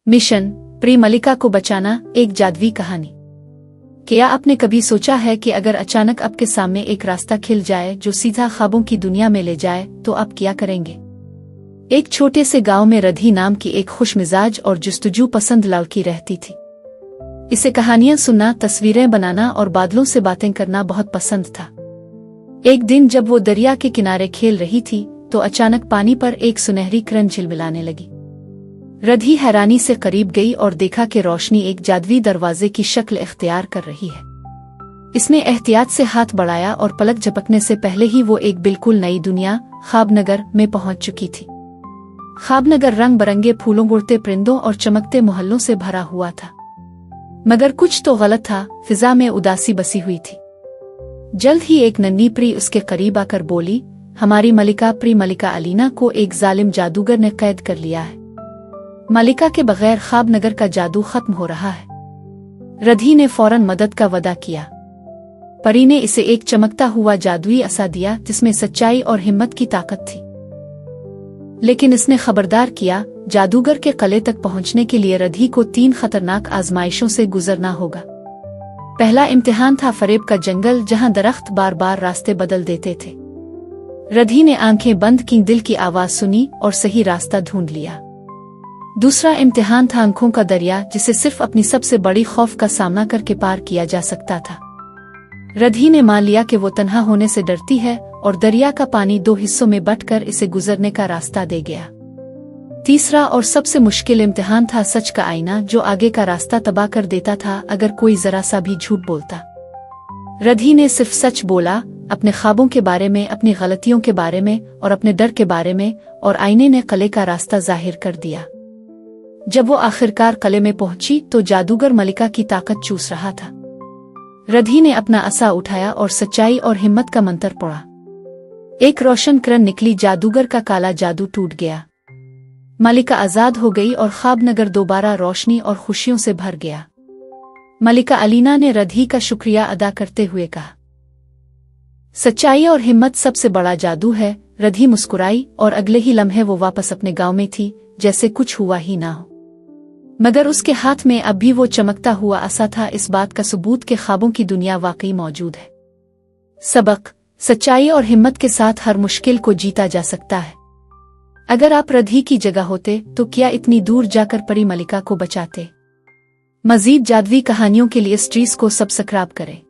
Mission pre मलिका को बचाना, एक जादुई कहानी। क्या आपने कभी सोचा है कि अगर अचानक आपके सामने एक रास्ता खिल जाए जो सीधा ख्वाबों की दुनिया में ले जाए तो आप क्या करेंगे? एक छोटे से गांव में रधी नाम की एक खुशमिजाज और जुस्तजू पसंद लड़की रहती थी। इसे कहानियां सुनना, तस्वीरें बनाना और बादलों से बातें करना बहुत पसंद था। एक दिन जब वो दरिया के किनारे खेल रही थी तो अचानक पानी पर एक सुनहरी किरण झिलमिलाने लगी। रधी हैरानी से करीब गई और देखा कि रोशनी एक जादुई दरवाजे की शक्ल इख्तियार कर रही है। इसने एहतियात से हाथ बढ़ाया और पलक झपकने से पहले ही वो एक बिल्कुल नई दुनिया ख्वाबनगर में पहुंच चुकी थी। ख्वाबनगर रंग बरंगे फूलों, उड़ते परिंदों और चमकते मोहल्लों से भरा हुआ था। मगर कुछ तो गलत था, फिजा में उदासी बसी हुई थी। जल्द ही एक नन्ही परी उसके करीब आकर बोली, हमारी मलिका प्री मलिका अलीना को एक जालिम जादूगर ने कैद कर लिया है। मलिका के बगैर ख्वाबनगर का जादू खत्म हो रहा है। रधी ने फौरन मदद का वादा किया। परी ने इसे एक चमकता हुआ जादुई असा दिया जिसमें सच्चाई और हिम्मत की ताकत थी। लेकिन इसने खबरदार किया, जादूगर के किले तक पहुंचने के लिए रधी को 3 खतरनाक आजमाइशों से गुजरना होगा। पहला इम्तिहान था फरेब का जंगल, जहां दरख्त बार बार रास्ते बदल देते थे। रधी ने आंखें बंद की, दिल की आवाज सुनी और सही रास्ता ढूंढ लिया। दूसरा इम्तिहान था आंखों का दरिया, जिसे सिर्फ अपनी सबसे बड़ी खौफ का सामना करके पार किया जा सकता था। रधी ने मान लिया कि वो तन्हा होने से डरती है और दरिया का पानी 2 हिस्सों में बंटकर इसे गुजरने का रास्ता दे गया। तीसरा और सबसे मुश्किल इम्तिहान था सच का आईना, जो आगे का रास्ता तबाह कर देता था अगर कोई जरा सा भी झूठ बोलता। रधी ने सिर्फ सच बोला, अपने ख्वाबों के बारे में, अपनी गलतियों के बारे में और अपने डर के बारे में, और आईने ने किले का रास्ता जाहिर कर दिया। जब वो आखिरकार किले में पहुंची तो जादूगर मलिका की ताकत चूस रहा था। रधी ने अपना असा उठाया और सच्चाई और हिम्मत का मंत्र पढ़ा। एक रोशन किरण निकली, जादूगर का काला जादू टूट गया। मलिका आजाद हो गई और ख्वाबनगर दोबारा रोशनी और खुशियों से भर गया। मलिका अलीना ने रधी का शुक्रिया अदा करते हुए कहा, सच्चाई और हिम्मत सबसे बड़ा जादू है। रधी मुस्कुराई और अगले ही लम्हे वो वापस अपने गांव में थी, जैसे कुछ हुआ ही ना हो। मगर उसके हाथ में अब भी वो चमकता हुआ असा था, इस बात का सबूत कि ख्वाबों की दुनिया वाकई मौजूद है। सबक, सच्चाई और हिम्मत के साथ हर मुश्किल को जीता जा सकता है। अगर आप रधी की जगह होते तो क्या इतनी दूर जाकर परी मलिका को बचाते? मजीद जादुई कहानियों के लिए स्ट्रीस को सब्सक्राइब करें।